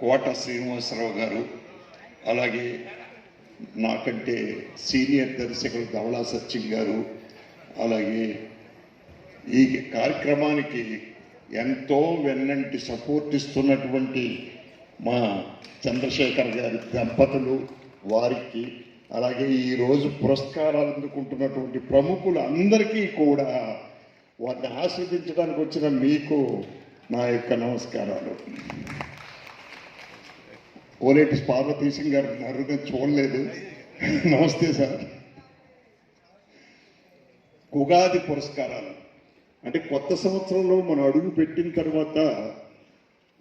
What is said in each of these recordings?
కోట శ్రీనివాసరావు గారు, అలాగే నాకంటే సీనియర్ దర్శకులు ధవళా సత్యం గారు, అలాగే ఈ కార్యక్రమానికి ఎంతో వెన్నంటి సపోర్ట్ ఇస్తున్నటువంటి మా చంద్రశేఖర్ గారి దంపతులు వారికి, అలాగే ఈరోజు పురస్కారాలు అందుకుంటున్నటువంటి ప్రముఖులు అందరికీ కూడా వారిని ఆస్వాదించడానికి వచ్చిన మీకు నా యొక్క నమస్కారాలు. ఓలేటి పార్వతీ సింగ్ గారు ఉన్నారు, నేను చూడలేదు. నమస్తే సార్. ఉగాది పురస్కారాలు అంటే కొత్త సంవత్సరంలో మనం అడుగు పెట్టిన తర్వాత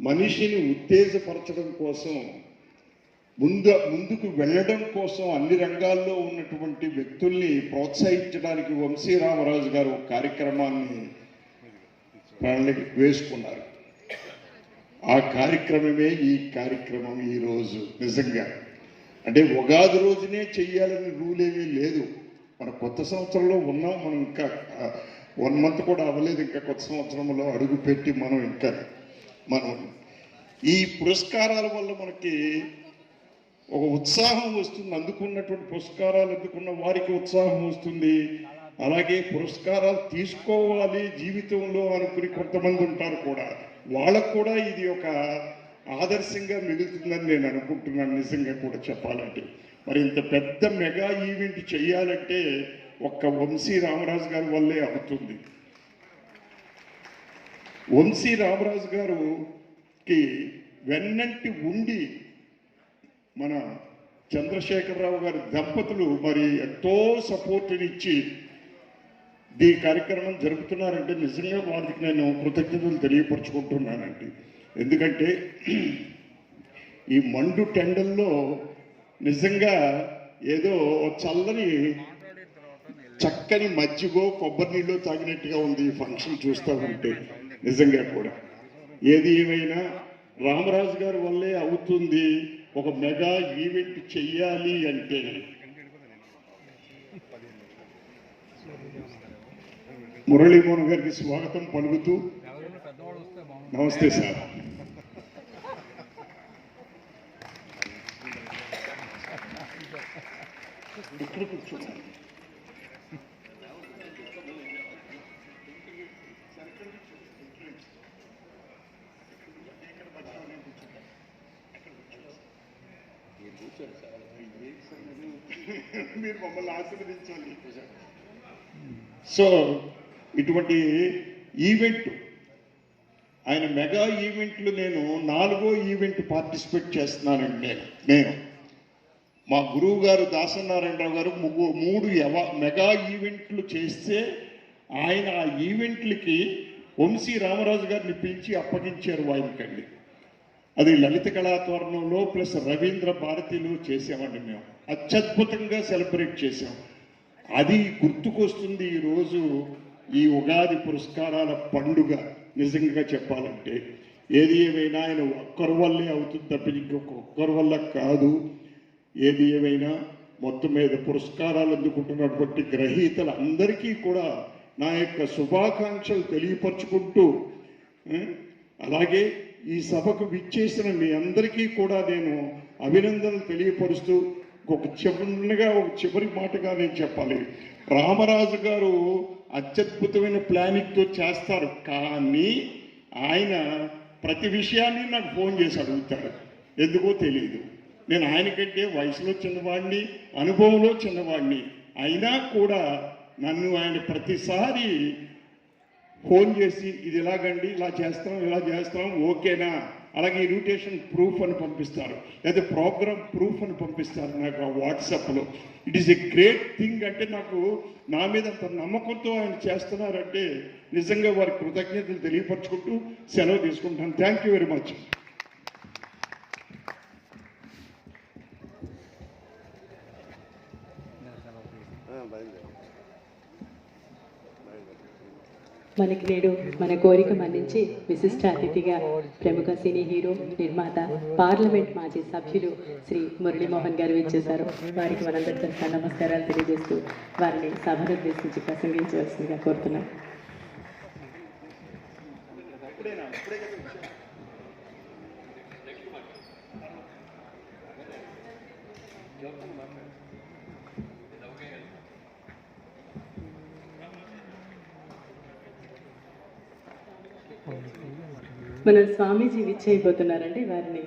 మనిషిని ఉత్తేజపరచడం కోసం, ముందుకు వెళ్ళడం కోసం అన్ని రంగాల్లో ఉన్నటువంటి వ్యక్తుల్ని ప్రోత్సహించడానికి వంశీ రామరాజు గారు ఒక కార్యక్రమాన్ని ప్రణాళిక వేసుకున్నారు. ఆ కార్యక్రమమే ఈ కార్యక్రమం. ఈరోజు నిజంగా అంటే ఉగాది రోజునే చెయ్యాలని రూల్ ఏమీ లేదు. మన కొత్త సంవత్సరంలో ఉన్నాం, మనం ఇంకా 1 మంత్ కూడా అవ్వలేదు, ఇంకా కొత్త సంవత్సరంలో అడుగుపెట్టి మనం ఈ పురస్కారాల వల్ల మనకి ఒక ఉత్సాహం వస్తుంది. అందుకున్నటువంటి పురస్కారాలు అందుకున్న వారికి ఉత్సాహం వస్తుంది. అలాగే పురస్కారాలు తీసుకోవాలి జీవితంలో అనుకుని కొంతమంది ఉంటారు కూడా, వాళ్ళకు కూడా ఇది ఒక ఆదర్శంగా మిగులుతుందని నేను అనుకుంటున్నాను. నిజంగా కూడా చెప్పాలంటే మరి ఇంత పెద్ద మెగా ఈవెంట్ చేయాలంటే ఒక్క వంశీ రామరాజు గారి వల్లే అవుతుంది. వంశీ రామరాజు గారుకి వెన్నంటి ఉండి మన చంద్రశేఖరరావు గారి దంపతులు మరి ఎంతో సపోర్టునిచ్చి ఈ కార్యక్రమం జరుపుతున్నారంటే నిజంగా వారికి నేను కృతజ్ఞతలు తెలియపరుచుకుంటున్నానండి. ఎందుకంటే ఈ మండు టెండల్లో నిజంగా ఏదో చల్లని చక్కని మజ్జిగో కొబ్బరి నీళ్ళు తాగినట్టుగా ఉంది ఈ ఫంక్షన్ చూస్తూ ఉంటే. నిజంగా కూడా ఏది ఏమైనా రామరాజు గారి వల్లే అవుతుంది. ఒక మెగా ఈవెంట్ చెయ్యాలి అంటే మురళీమోహన్ గారికి స్వాగతం పలుకుతూ, నమస్తే సార్. ఇక్కడ కూర్చోండి. మీరు మమ్మల్ని ఆశీర్వదించాలి. సో ఇటువంటి ఈవెంట్, ఆయన మెగా ఈవెంట్లు నేను 4వ ఈవెంట్ పార్టిసిపేట్ చేస్తున్నానండి. నేను మా గురువు గారు దాసనారాయణరావు గారు 3 మెగా ఈవెంట్లు చేస్తే ఆయన ఆ ఈవెంట్లకి వంశీ రామరాజు గారిని పిలిచి అప్పగించారు ఆయనకండి. అది లలిత కళాతోరణంలో ప్లస్ రవీంద్ర భారతిలో చేసామండి. మేము అత్యద్భుతంగా సెలబ్రేట్ చేసాం. అది గుర్తుకొస్తుంది ఈరోజు ఈ ఉగాది పురస్కారాల పండుగ. నిజంగా చెప్పాలంటే ఏది ఏమైనా ఆయన ఒక్కరి వల్లే అవుతుంది తప్ప ఇంకొకరి వల్ల కాదు. ఏది ఏమైనా మొత్తం మీద పురస్కారాలు అందుకుంటున్నటువంటి గ్రహీతలందరికీ కూడా నా యొక్క శుభాకాంక్షలు తెలియపరుచుకుంటూ, అలాగే ఈ సభకు విచ్చేసిన మీ అందరికీ కూడా నేను అభినందనలు తెలియపరుస్తూ, ఒక చివరి మాటగా నేను చెప్పాలి. రామరాజు గారు అత్యద్భుతమైన ప్లానింగ్తో చేస్తారు, కానీ ఆయన ప్రతి విషయాన్ని నాకు ఫోన్ చేసి అడుగుతారు. ఎందుకో తెలియదు. నేను ఆయనకంటే వయసులో చిన్నవాడిని, అనుభవంలో చిన్నవాడిని, అయినా కూడా నన్ను ఆయన ప్రతిసారి ఫోన్ చేసి ఇది ఇలాగండి, ఇలా చేస్తాం ఓకేనా, అలాగే ఇన్విటేషన్ ప్రూఫ్ అని పంపిస్తారు, లేదా ప్రోగ్రామ్ ప్రూఫ్ అని పంపిస్తారు నాకు ఆ వాట్సాప్లో. It is a great thing. అంటే నాకు నా మీద అంత నమ్మకంతో ఆయన చేస్తున్నారంటే నిజంగా వారి కృతజ్ఞతలు తెలియపరచుకుంటూ సెలవు తీసుకుంటాను. Thank you very much. మనకి నేడు మన కోరిక మన్నించి విశిష్ట అతిథిగా ప్రముఖ సినీ హీరో, నిర్మాత, పార్లమెంట్ మాజీ సభ్యులు శ్రీ మురళీమోహన్ గారు ఇచ్చేశారు. వారికి మనందరి తరఫున నమస్కారాలు తెలియజేస్తూ వారిని సభను ఉద్దేశించి ప్రసంగించవలసిందిగా కోరుతున్నాం. మన స్వామీజీ విచ్చేయబోతున్నారండి, వారిని